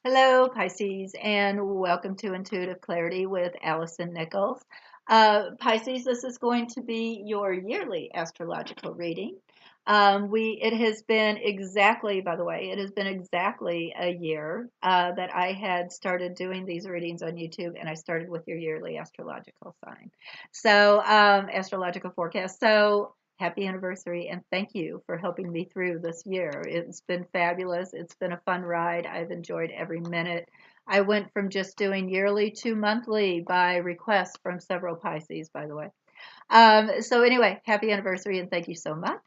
Hello, Pisces, and welcome to Intuitive Clarity with Allison Nichols. Pisces, this is going to be your yearly astrological reading. It has been exactly, by the way, it has been exactly a year that I had started doing these readings on YouTube, and I started with your yearly astrological sign. So, astrological forecast. So, happy anniversary and thank you for helping me through this year. It's been fabulous. It's been a fun ride. I've enjoyed every minute. I went from just doing yearly to monthly by request from several Pisces, by the way. So, anyway, happy anniversary and thank you so much.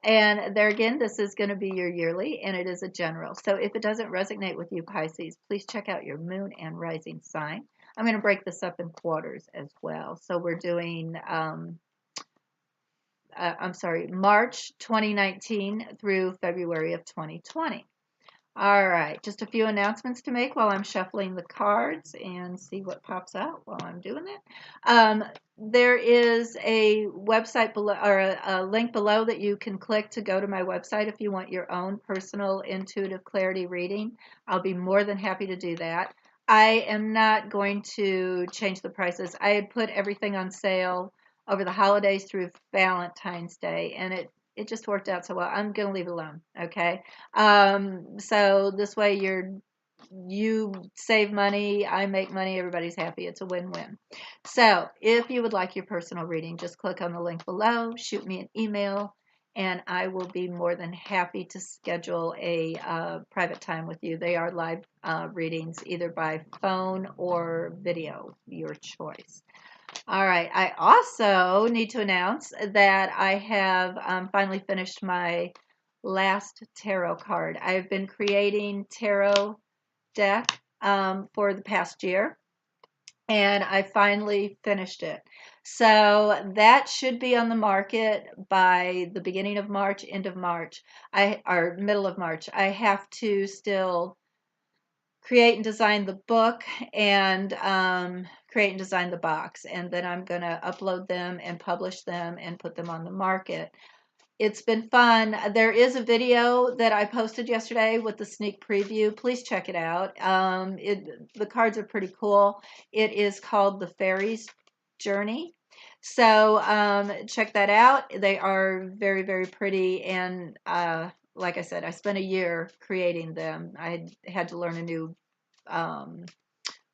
And there again, this is going to be your yearly and it is a general. So, if it doesn't resonate with you, Pisces, please check out your moon and rising sign. I'm going to break this up in quarters as well. So, we're doing March 2019 through February of 2020. All right, just a few announcements to make while I'm shuffling the cards and see what pops out while I'm doing that. There is a website below or a link below that you can click to go to my website if you want your own personal intuitive clarity reading. I'll be more than happy to do that. I am not going to change the prices. I had put everything on sale over the holidays through Valentine's Day, and it just worked out so well. I'm going to leave it alone, okay? So this way you save money, I make money, everybody's happy. It's a win-win. So if you would like your personal reading, just click on the link below, shoot me an email, and I will be more than happy to schedule a private time with you. They are live readings either by phone or video, your choice. All right. I also need to announce that I have finally finished my last tarot card. I've been creating tarot deck for the past year, and I finally finished it. So that should be on the market by the beginning of March, end of March, or middle of March. I have to still create and design the book and create and design the box, and then I'm going to upload them and publish them and put them on the market. It's been fun. There is a video that I posted yesterday with the sneak preview. Please check it out. The cards are pretty cool. It is called The Fairies Journey. So check that out. They are very, very pretty. And like I said, I spent a year creating them. I had to learn a new um,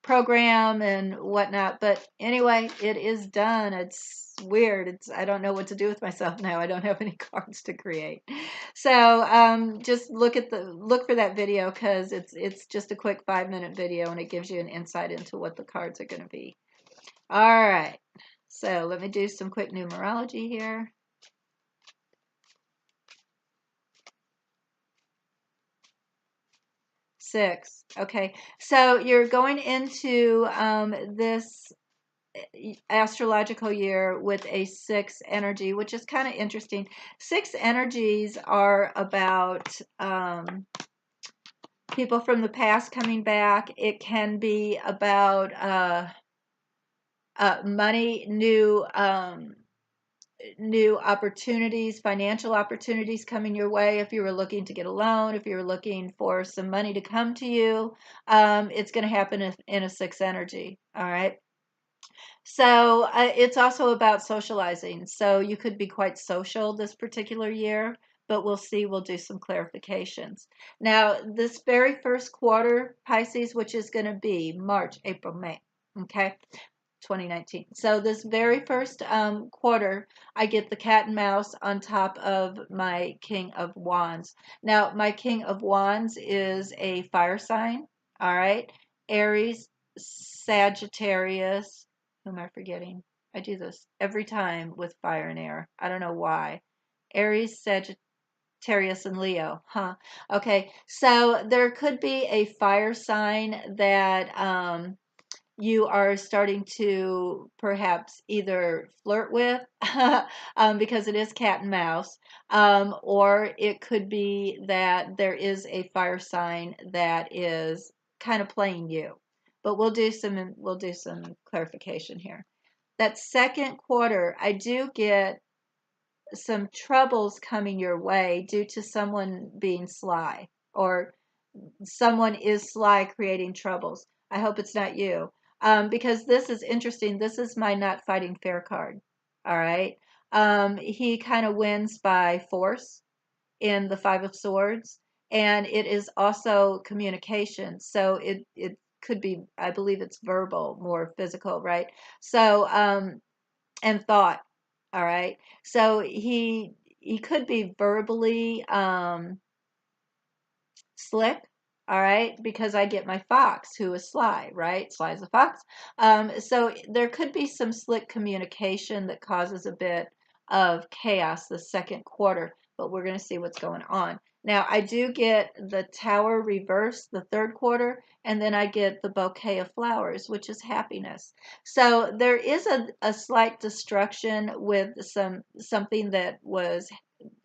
program and whatnot. But anyway, it is done. It's weird. I don't know what to do with myself now. I don't have any cards to create. So just look for that video because it's just a quick 5-minute video and it gives you an insight into what the cards are going to be. All right. So let me do some quick numerology here. 6. Okay. So you're going into this astrological year with a 6 energy, which is kind of interesting. 6 energies are about people from the past coming back. It can be about money, new opportunities, financial opportunities coming your way. If you were looking to get a loan, if you were looking for some money to come to you, it's going to happen in a 6 energy. All right. So it's also about socializing. So you could be quite social this particular year, but we'll see. We'll do some clarifications. Now, this very first quarter, Pisces, which is going to be March, April, May, okay, 2019. So this very first quarter, I get the cat and mouse on top of my King of Wands. Now, my King of Wands is a fire sign, all right? Aries, Sagittarius, who am I forgetting? I do this every time with fire and air. I don't know why. Aries, Sagittarius, and Leo. Huh. Okay. So there could be a fire sign that you are starting to perhaps either flirt with because it is cat and mouse, or it could be that there is a fire sign that is kind of playing you. But we'll do some clarification here. That second quarter, I do get some troubles coming your way due to someone being sly or someone is sly creating troubles. I hope it's not you. Because this is interesting. This is my not fighting fair card. All right. He kind of wins by force in the Five of Swords, and it is also communication. So it could be, I believe it's verbal, more physical, right? So and thought. All right. So he could be verbally slick, all right, because I get my fox who is sly, right? Sly as a fox. So there could be some slick communication that causes a bit of chaos the second quarter, but we're going to see what's going on. Now, I do get the tower reverse the third quarter, and then I get the bouquet of flowers, which is happiness. So there is a slight destruction with something that was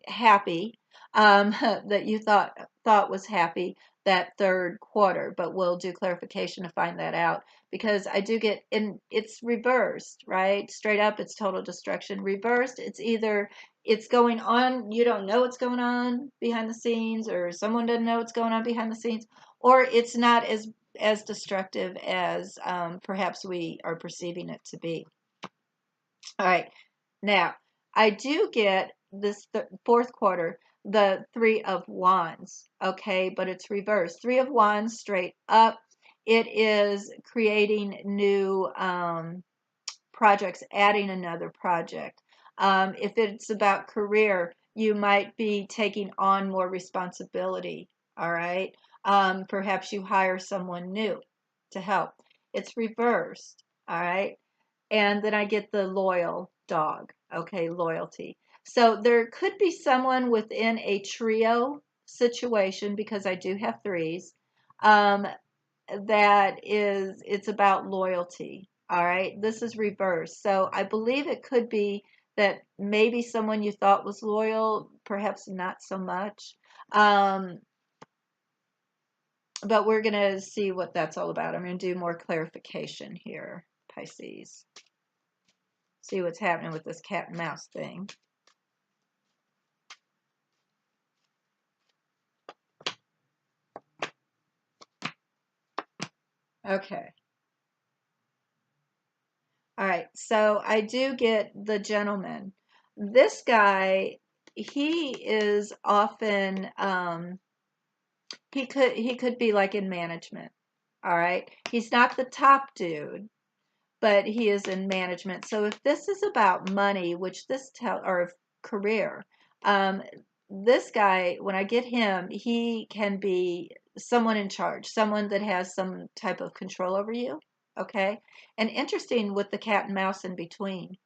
happy, that you thought was happy that third quarter, but we'll do clarification to find that out, because I do get in, it's reversed, right? Straight up it's total destruction. Reversed, it's either it's going on, you don't know what's going on behind the scenes, or someone doesn't know what's going on behind the scenes, or it's not as destructive as perhaps we are perceiving it to be. All right. Now, I do get this fourth quarter, the Three of Wands, okay, but it's reversed. Three of Wands straight up. It is creating new projects, adding another project. If it's about career, you might be taking on more responsibility, all right? Perhaps you hire someone new to help. It's reversed, all right? And then I get the loyal dog. Okay, loyalty. So there could be someone within a trio situation, because I do have threes, um, it's about loyalty. All right, this is reversed. So I believe it could be that maybe someone you thought was loyal, perhaps not so much. But we're going to see what that's all about. I'm going to do more clarification here, Pisces. See what's happening with this cat and mouse thing. Okay. All right. So I do get the gentleman. This guy, he is often he could be like in management. All right. He's not the top dude, but he is in management. So if this is about money, which this or career, um, this guy, when I get him, he can be someone in charge, someone that has some type of control over you. Okay. And interesting with the cat and mouse in between.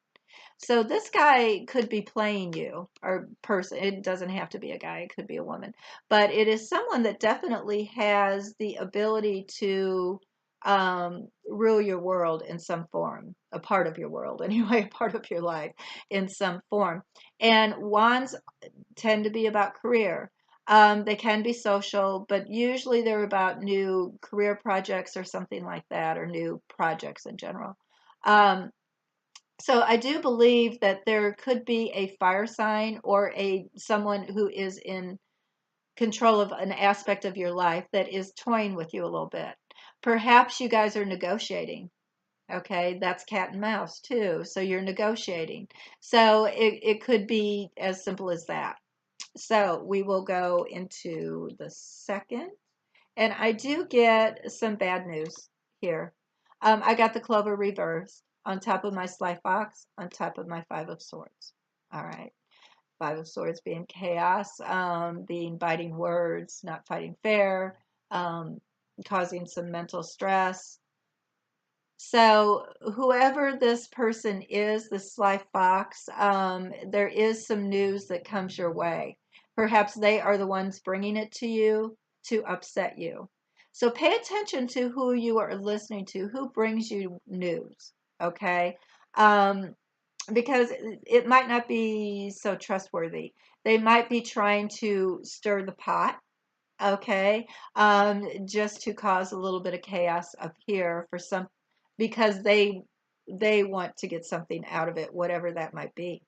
So this guy could be playing you, or person. It doesn't have to be a guy, it could be a woman. But it is someone that definitely has the ability to rule your world in some form, a part of your world, anyway, a part of your life in some form. And wands tend to be about career. They can be social, but usually they're about new career projects or something like that, or new projects in general. Um, so I do believe that there could be a fire sign, or a someone who is in control of an aspect of your life that is toying with you a little bit. Perhaps you guys are negotiating. Okay, that's cat and mouse too. So you're negotiating. So it could be as simple as that. So we will go into the second. And I do get some bad news here. I got the clover reversed on top of my sly fox, on top of my Five of Swords. All right. Five of Swords being chaos, being biting words, not fighting fair, causing some mental stress. So whoever this person is, the sly fox, there is some news that comes your way. Perhaps they are the ones bringing it to you to upset you. So pay attention to who you are listening to, who brings you news, okay? Because it might not be so trustworthy. They might be trying to stir the pot, okay, just to cause a little bit of chaos up here for some, because they want to get something out of it, whatever that might be.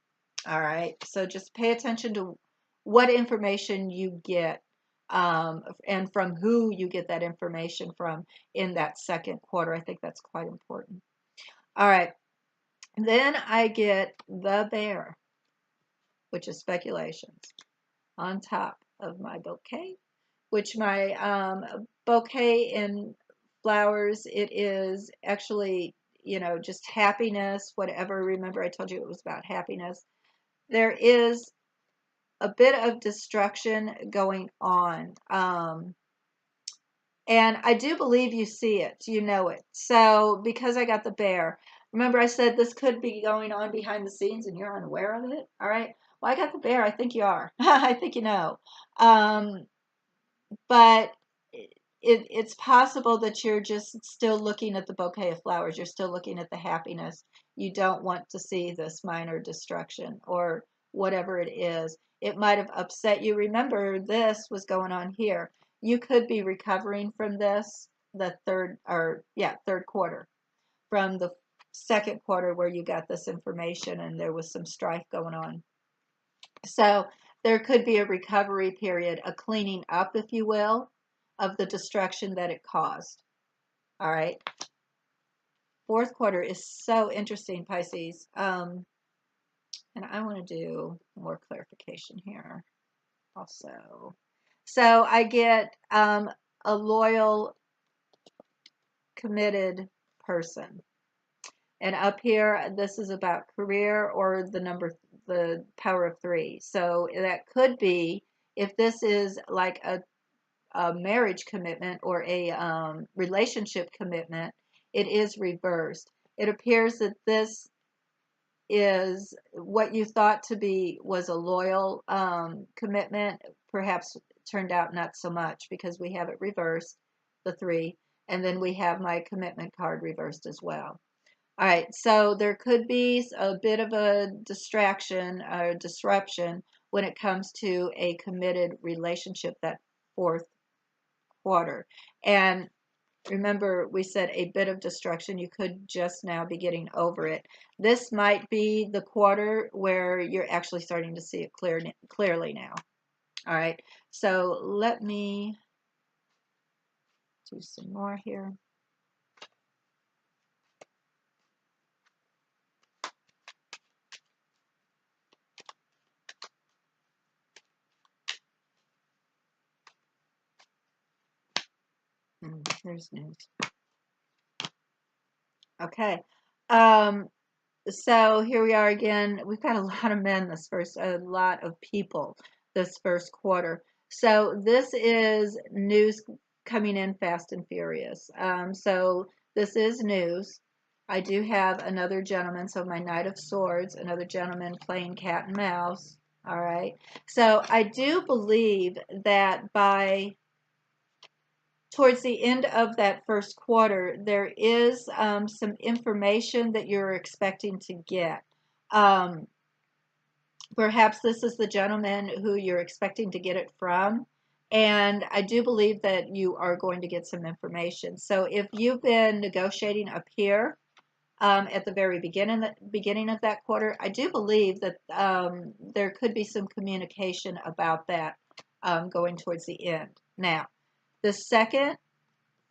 All right, so just pay attention to what information you get and from who you get that information from in that second quarter. I think that's quite important. All right. Then I get the bear, which is speculations, on top of my bouquet, which my bouquet in flowers, it is actually, just happiness, whatever. Remember, I told you it was about happiness. There is a bit of destruction going on. And I do believe you see it, you know it. So because I got the bear, remember I said this could be going on behind the scenes and you're unaware of it. All right. Well, I got the bear. I think you are. I think you know. But it's possible that you're just still looking at the bouquet of flowers. You're still looking at the happiness. You don't want to see this minor destruction or whatever it is. It might have upset you. Remember, this was going on here. You could be recovering from this third quarter, from the second quarter where you got this information and there was some strife going on. So there could be a recovery period, a cleaning up, if you will, of the destruction that it caused. All right. Fourth quarter is so interesting, Pisces. And I want to do more clarification here also. So I get a loyal, committed person. And up here, this is about career or the power of 3. So that could be, if this is like a marriage commitment or a relationship commitment, it is reversed. It appears that this is what you thought to be was a loyal commitment, perhaps turned out not so much, because we have it reversed, the 3, and then we have my commitment card reversed as well. All right, so there could be a bit of a distraction or disruption when it comes to a committed relationship that fourth quarter. And remember, we said a bit of destruction. You could just now be getting over it. This might be the quarter where you're actually starting to see it clearly now. All right, so let me do some more here. Here's news. Okay. So here we are again. We've got a lot of men a lot of people this first quarter. So this is news coming in fast and furious. So this is news. I do have another gentleman, so my Knight of Swords, another gentleman playing cat and mouse. All right. So I do believe that towards the end of that first quarter, there is some information that you're expecting to get. Perhaps this is the gentleman who you're expecting to get it from. And I do believe that you are going to get some information. So if you've been negotiating up here at the very beginning of that quarter, I do believe that there could be some communication about that going towards the end. Now, the second,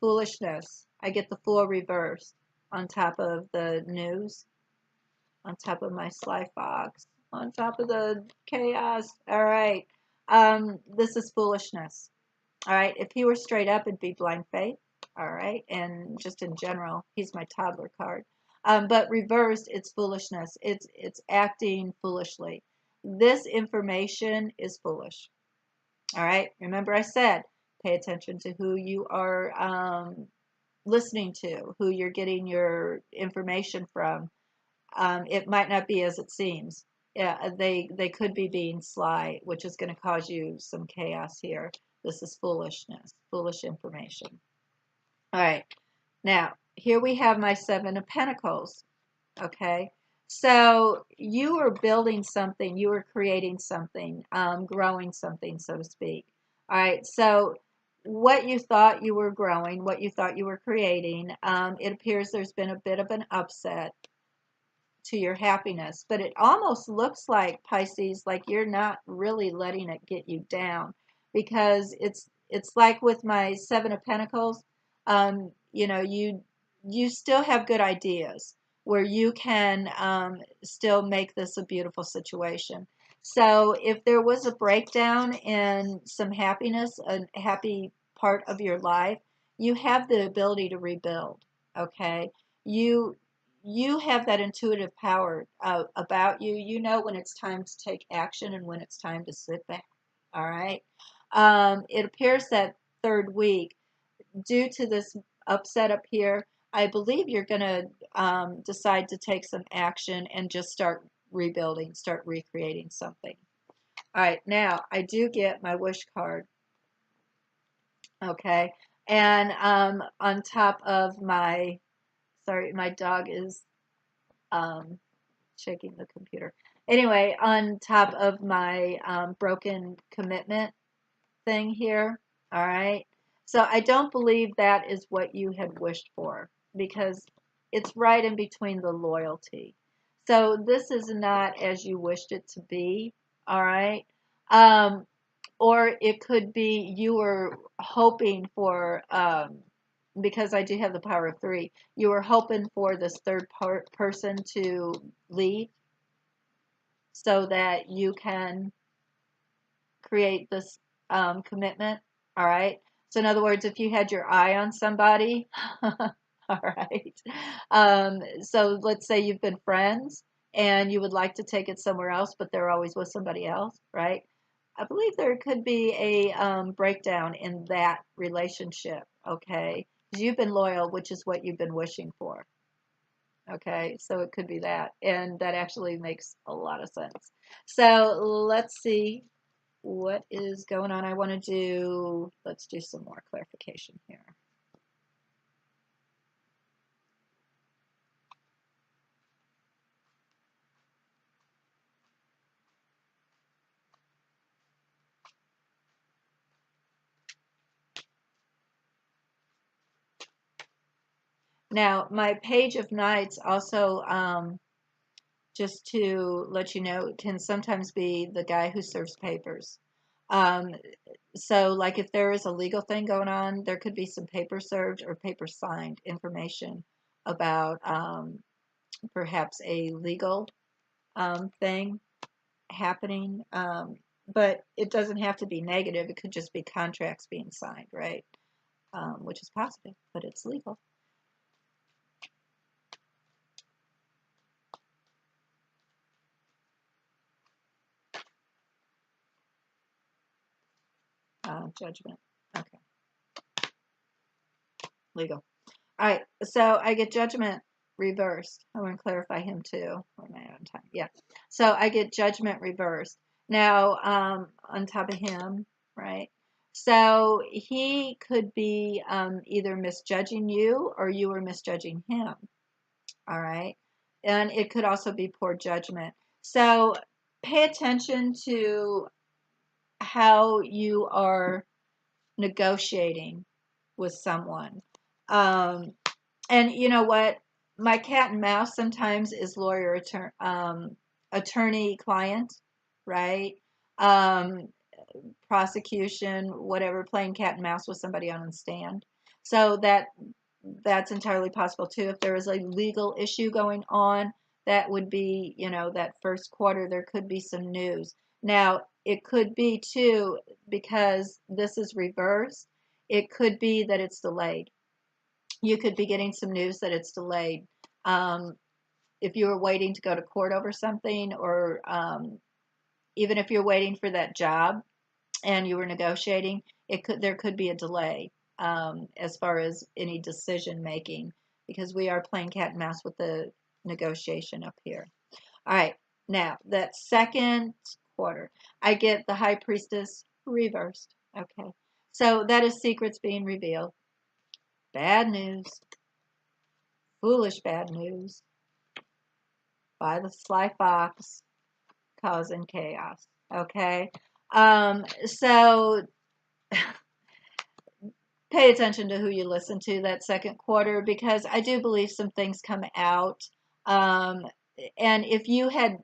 foolishness. I get the Fool reversed on top of the news, on top of my Sly Fox, on top of the chaos. All right. This is foolishness. All right. If he were straight up, it'd be blind faith. All right. And just in general, he's my toddler card. But reversed, it's foolishness. It's acting foolishly. This information is foolish. All right. Remember I said, pay attention to who you are listening to, who you're getting your information from. It might not be as it seems. Yeah, they could be being sly, which is going to cause you some chaos here. This is foolishness, foolish information. All right. Now, here we have my 7 of Pentacles. Okay. So you are building something, you are creating something, growing something, so to speak. All right. So what you thought you were growing, what you thought you were creating, it appears there's been a bit of an upset to your happiness, but it almost looks like, Pisces, like you're not really letting it get you down. because it's like with my Seven of Pentacles. You know, you still have good ideas where you can still make this a beautiful situation. So if there was a breakdown in some happiness, a happy part of your life, you have the ability to rebuild. Okay, you you have that intuitive power about you. You know when it's time to take action and when it's time to sit back. All right. It appears that third week, due to this upset up here, I believe you're going to decide to take some action and just start rebuilding, start recreating something. All right, now I do get my wish card, okay? And on top of my, sorry, my dog is um, shaking the computer. Anyway, on top of my broken commitment thing here, all right? So I don't believe that is what you had wished for because it's right in between the loyalty. So this is not as you wished it to be, all right? Um, or it could be you were hoping for, because I do have the power of three, you were hoping for this third person to leave so that you can create this commitment. All right. So, in other words, if you had your eye on somebody, all right. So, let's say you've been friends and you would like to take it somewhere else, but they're always with somebody else, right? I believe there could be a breakdown in that relationship, okay? Because you've been loyal, which is what you've been wishing for, okay? So it could be that. And that actually makes a lot of sense. So let's see what is going on. I want to do, let's do some more clarification here. Now, my Page of Knights also, just to let you know, can sometimes be the guy who serves papers. Um, so, like if there is a legal thing going on, there could be some paper served or paper signed information about perhaps a legal thing happening. But it doesn't have to be negative. It could just be contracts being signed, right? Which is positive, but it's legal. Judgment. Okay, legal. All right, so I get judgment reversed. I want to clarify him too. Or am I out of time? Yeah. So I get judgment reversed. Now, on top of him, right? So he could be either misjudging you or you were misjudging him. All right. And it could also be poor judgment. So pay attention to how you are negotiating with someone. Um, and you know what? My cat and mouse sometimes is attorney client, right? Um, prosecution, whatever, playing cat and mouse with somebody on the stand. So that's entirely possible too. If there is a legal issue going on, that would be, you know, that first quarter, there could be some news. Now, it could be too, because this is reversed, it could be that it's delayed. You could be getting some news that it's delayed. Um, if you were waiting to go to court over something, or even if you're waiting for that job and you were negotiating, there could be a delay as far as any decision making, because we are playing cat and mouse with the negotiation up here. All right, now that second quarter, I get the High Priestess reversed. Okay, so that is secrets being revealed. Bad news, foolish bad news by the sly fox causing chaos. Okay, so pay attention to who you listen to that second quarter, because I do believe some things come out. Um, and if you had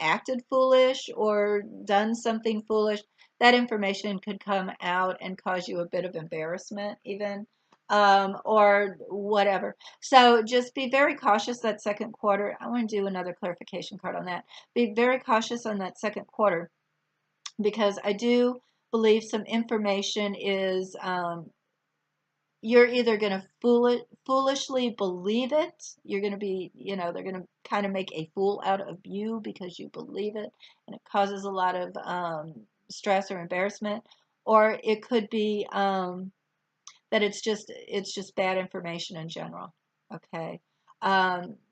acted foolish or done something foolish, that information could come out and cause you a bit of embarrassment even, or whatever. So just be very cautious that second quarter. I want to do another clarification card on that. Be very cautious on that second quarter, because I do believe some information is, you're either going to foolishly believe it. You're going to be, they're going to kind of make a fool out of you because you believe it, and it causes a lot of stress or embarrassment. Or it could be that it's just bad information in general. Okay.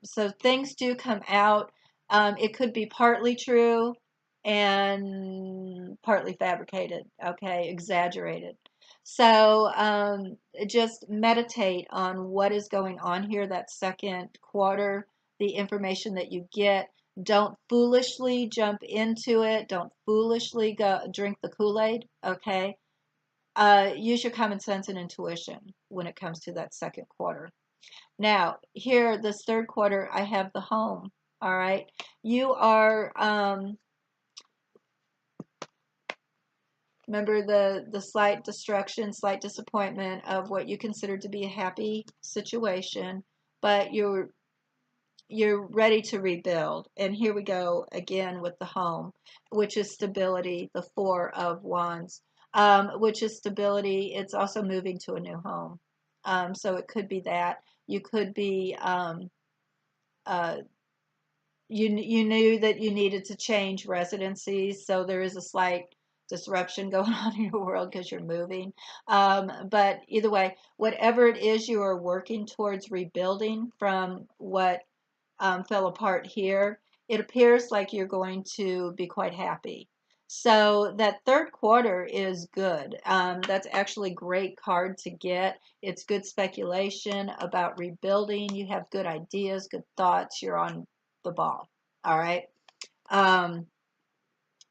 So things do come out. It could be partly true and partly fabricated. Okay, exaggerated. So just meditate on what is going on here that second quarter, the information that you get. Don't foolishly jump into it. Don't foolishly go drink the Kool-Aid. Okay. Use your common sense and intuition when it comes to that second quarter. Now, here, this third quarter, I have the home. All right. You are, remember the slight destruction, slight disappointment of what you consider to be a happy situation, but you're ready to rebuild. And here we go again with the home, which is stability, the Four of Wands, which is stability. It's also moving to a new home. So it could be that. You could be, uh, you knew that you needed to change residencies, so there is a slight disruption going on in your world because you're moving. But either way, whatever it is you are working towards rebuilding from what fell apart here, it appears like you're going to be quite happy. So that third quarter is good. That's actually a great card to get. It's good speculation about rebuilding. You have good ideas, good thoughts. You're on the ball. All right. Um,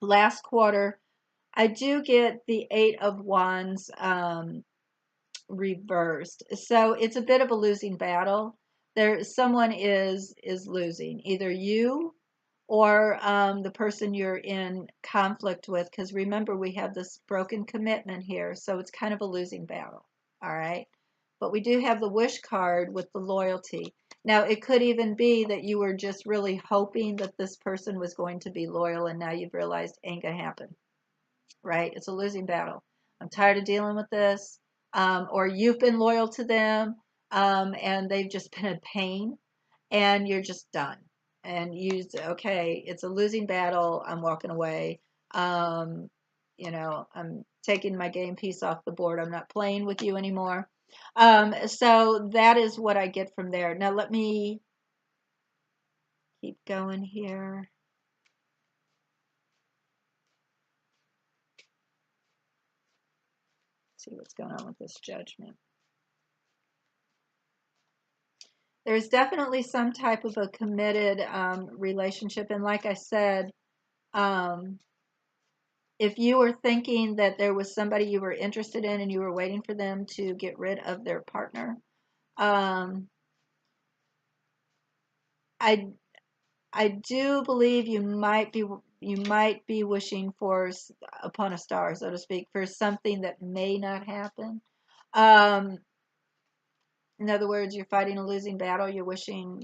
Last quarter, I do get the Eight of Wands reversed. So it's a bit of a losing battle. Someone is losing, either you or the person you're in conflict with, because remember we have this broken commitment here, so it's kind of a losing battle. All right. But we do have the Wish card with the loyalty. Now it could even be that you were just really hoping that this person was going to be loyal, and now you've realized ain't gonna happen. Right? It's a losing battle. I'm tired of dealing with this. Or you've been loyal to them, and they've just been a pain, and you're just done. And okay, it's a losing battle. I'm walking away. Um, I'm taking my game piece off the board. I'm not playing with you anymore. So that is what I get from there. Now let me keep going here. See what's going on with this Judgment. There's definitely some type of a committed relationship. And like I said, um, if you were thinking that there was somebody you were interested in and you were waiting for them to get rid of their partner, um, I I do believe you might be wishing for upon a star, so to speak, for something that may not happen. Um, In other words, you're fighting a losing battle. You're wishing,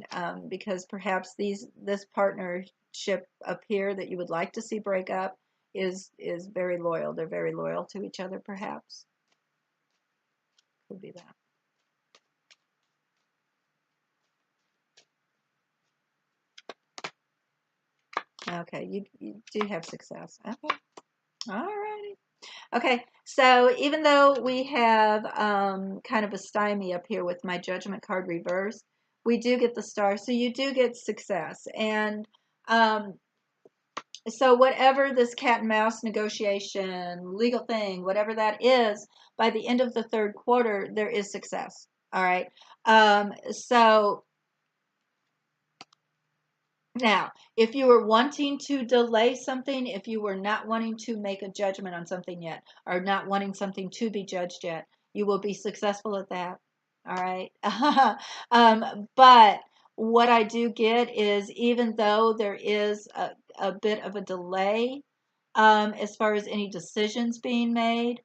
because perhaps this partnership up here that you would like to see break up is very loyal. They're very loyal to each other, perhaps. Could be that. Okay, you do have success. Okay, all righty. Okay, so even though we have kind of a stymie up here with my Judgment card reversed, we do get the star, so you do get success. And um, so whatever this cat and mouse negotiation, legal thing, whatever that is, by the end of the third quarter, there is success. All right. So now, if you were wanting to delay something, if you were not wanting to make a judgment on something yet, or not wanting something to be judged yet, you will be successful at that. All right. But what I do get is, even though there is a bit of a delay, as far as any decisions being made.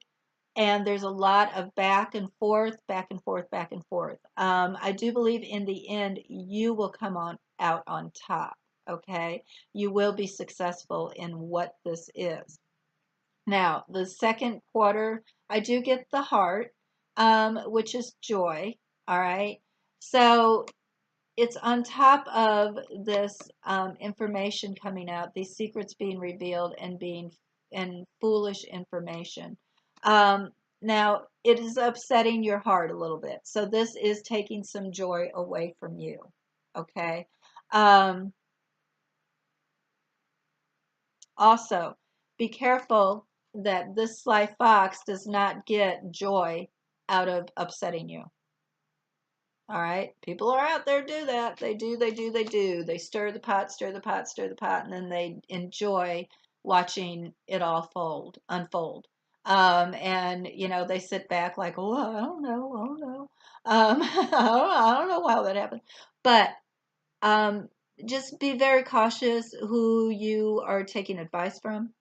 And there's a lot of back and forth, back and forth, back and forth. I do believe in the end you will come on out on top. Okay, you will be successful in what this is. Now, the second quarter, I do get the heart, which is joy. All right, so it's on top of this information coming out, these secrets being revealed and foolish information. Now, it is upsetting your heart a little bit. So this is taking some joy away from you. Okay. Um, Also, be careful that this sly fox does not get joy out of upsetting you. All right. People are out there do that. They do, they do, they do. They stir the pot, stir the pot, stir the pot, and then they enjoy watching it all unfold. And they sit back like, oh, I don't know, I don't know. I don't know how that happened. But um, just be very cautious who you are taking advice from,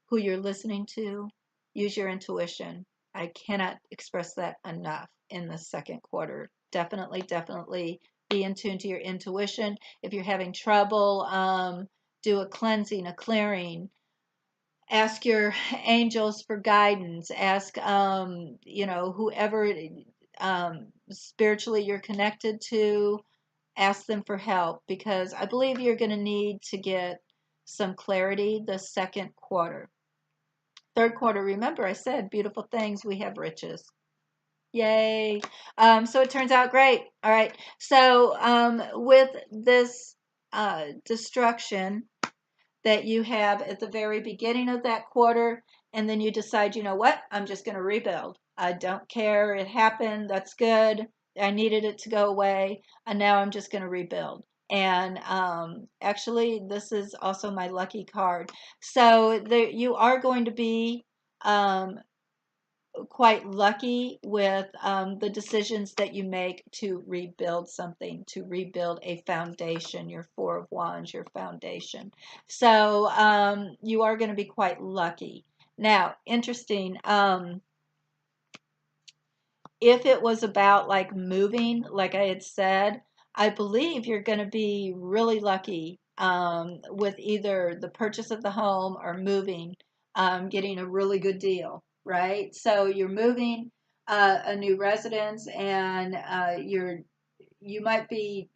who you're listening to. Use your intuition. I cannot express that enough in the second quarter. Definitely, definitely be in tune to your intuition. If you're having trouble, do a cleansing, a clearing. Ask your angels for guidance. Ask, whoever spiritually you're connected to, ask them for help because I believe you're going to need to get some clarity the second quarter. Third quarter, remember I said beautiful things, we have riches. Yay. So it turns out great. All right. So with this destruction that you have at the very beginning of that quarter, and then you decide, you know what, I'm just going to rebuild. I don't care. It happened. That's good. I needed it to go away. And now I'm just going to rebuild. And actually, this is also my lucky card. So you are going to be um, quite lucky with the decisions that you make to rebuild something, to rebuild a foundation, your Four of Wands, your foundation. So you are going to be quite lucky. Now, interesting. If it was about like moving, like I had said, I believe you're going to be really lucky with either the purchase of the home or moving, getting a really good deal, right? So you're moving a new residence, and you might be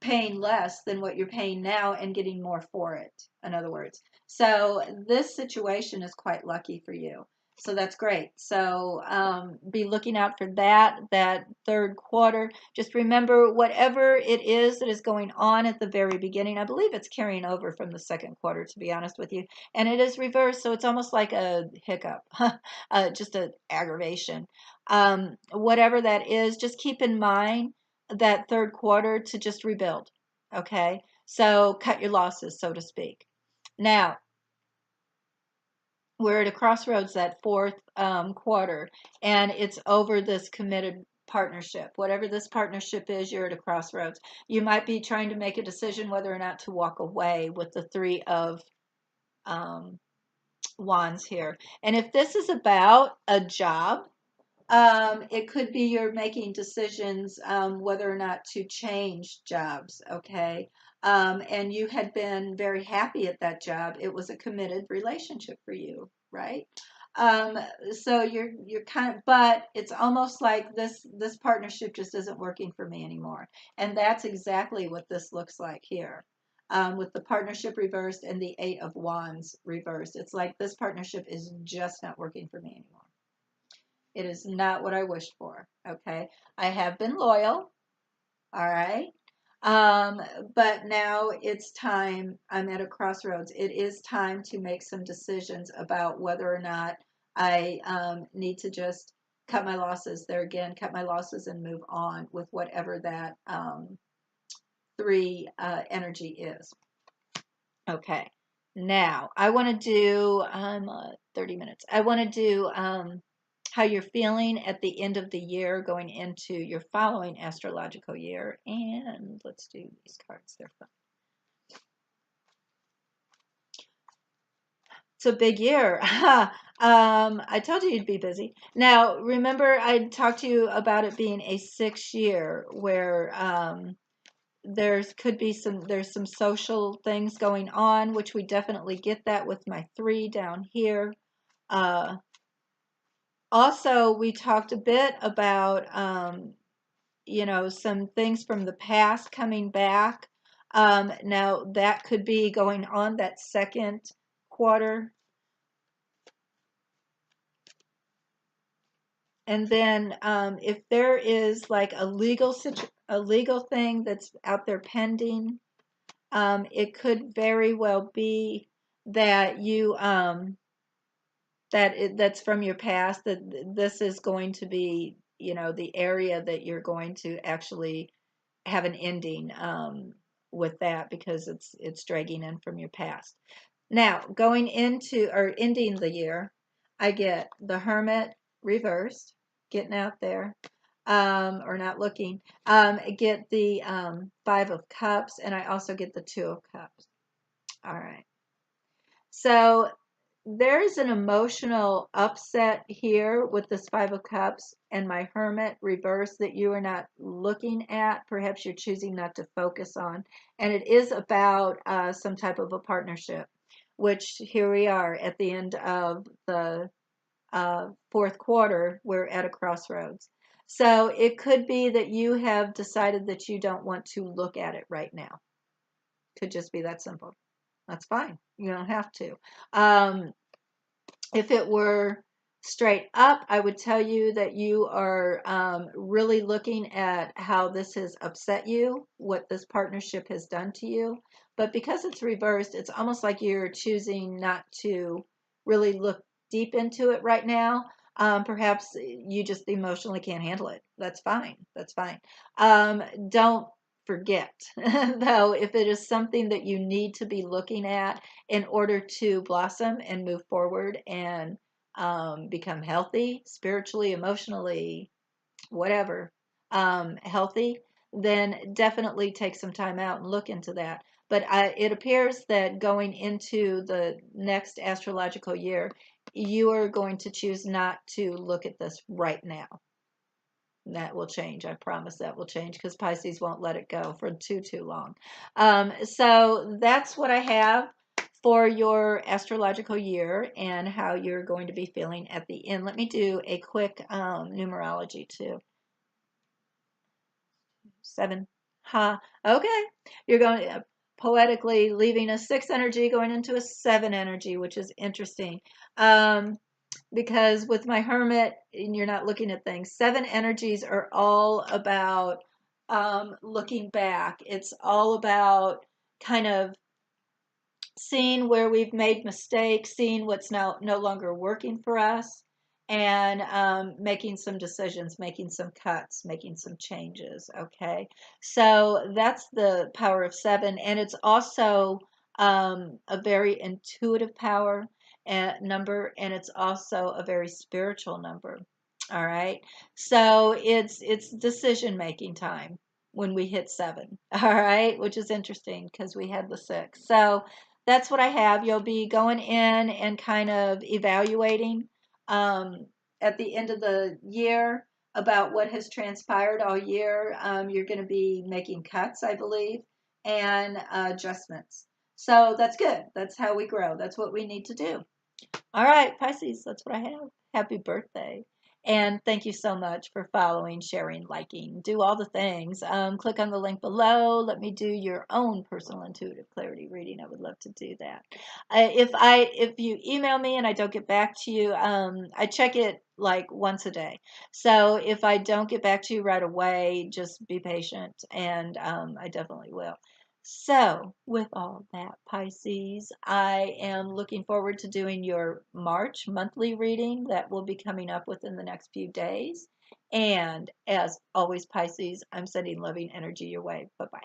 paying less than what you're paying now and getting more for it, in other words. So this situation is quite lucky for you. So that's great. So be looking out for that third quarter. Just remember whatever it is that is going on at the very beginning, I believe it's carrying over from the second quarter, to be honest with you. And it is reversed, so it's almost like a hiccup, just an aggravation. Whatever that is, just keep in mind that third quarter to just rebuild. Okay, so cut your losses, so to speak. Now, we're at a crossroads that fourth quarter, and it's over this committed partnership. Whatever this partnership is, you're at a crossroads. You might be trying to make a decision whether or not to walk away with the Three of Wands here. And if this is about a job, it could be you're making decisions whether or not to change jobs, okay? And you had been very happy at that job. It was a committed relationship for you, right? Um, so you're kind of, but it's almost like this partnership just isn't working for me anymore. And that's exactly what this looks like here. With the partnership reversed and the Eight of Wands reversed. It's like this partnership is just not working for me anymore. It is not what I wished for. Okay. I have been loyal. All right. Um, but now it's time. I'm at a crossroads. It is time to make some decisions about whether or not I need to just cut my losses there again, cut my losses and move on with whatever that three energy is. Okay. Now I want to do 30 minutes. I want to do how you're feeling at the end of the year going into your following astrological year. And let's do these cards. They're fun. It's a big year. I told you you'd be busy. Now, remember, I talked to you about it being a 6 year where there's some social things going on, which we definitely get that with my 3 down here. Also, we talked a bit about some things from the past coming back. Now that could be going on that second quarter. And then if there is like a legal thing that's out there pending, it could very well be that that's from your past, that this is going to be, the area that you're going to actually have an ending with that, because it's dragging in from your past. Now, going into or ending the year, I get the Hermit reversed, getting out there, or not looking. I get the 5 of Cups, and I also get the 2 of Cups. All right. So there's an emotional upset here with this 5 of Cups and my Hermit reverse that you are not looking at. Perhaps you're choosing not to focus on. And it is about some type of a partnership, which here we are at the end of the fourth quarter. We're at a crossroads. So it could be that you have decided that you don't want to look at it right now. Could just be that simple. That's fine. You don't have to. If it were straight up, I would tell you that you are really looking at how this has upset you, what this partnership has done to you. But because it's reversed, it's almost like you're choosing not to really look deep into it right now. Perhaps you just emotionally can't handle it. That's fine. That's fine. Don't forget, though, if it is something that you need to be looking at in order to blossom and move forward and become healthy, spiritually, emotionally, whatever, healthy, then definitely take some time out and look into that. But it appears that going into the next astrological year, you are going to choose not to look at this right now. That will change. I promise that will change, because Pisces won't let it go for too long. So that's what I have for your astrological year and how you're going to be feeling at the end. Let me do a quick numerology too. 7. Okay. You're going poetically leaving a 6 energy, going into a 7 energy, which is interesting. Because with my Hermit, and you're not looking at things, 7 energies are all about looking back. It's all about kind of seeing where we've made mistakes, seeing what's now no longer working for us, and making some decisions, making some cuts, making some changes. Okay, so that's the power of 7, and it's also a very intuitive power number, and it's also a very spiritual number. All right, so it's decision making time when we hit 7. All right, which is interesting because we had the 6. So that's what I have. You'll be going in and kind of evaluating at the end of the year about what has transpired all year. You're going to be making cuts, I believe, and adjustments. So that's good. That's how we grow. That's what we need to do. All right, Pisces, that's what I have. Happy birthday. And thank you so much for following, sharing, liking. Do all the things. Click on the link below. Let me do your own personal intuitive clarity reading. I would love to do that. If you email me and I don't get back to you, I check it like once a day. So if I don't get back to you right away, just be patient, and I definitely will. So, with all that, Pisces, I am looking forward to doing your March monthly reading that will be coming up within the next few days. And as always, Pisces, I'm sending loving energy your way. Bye-bye.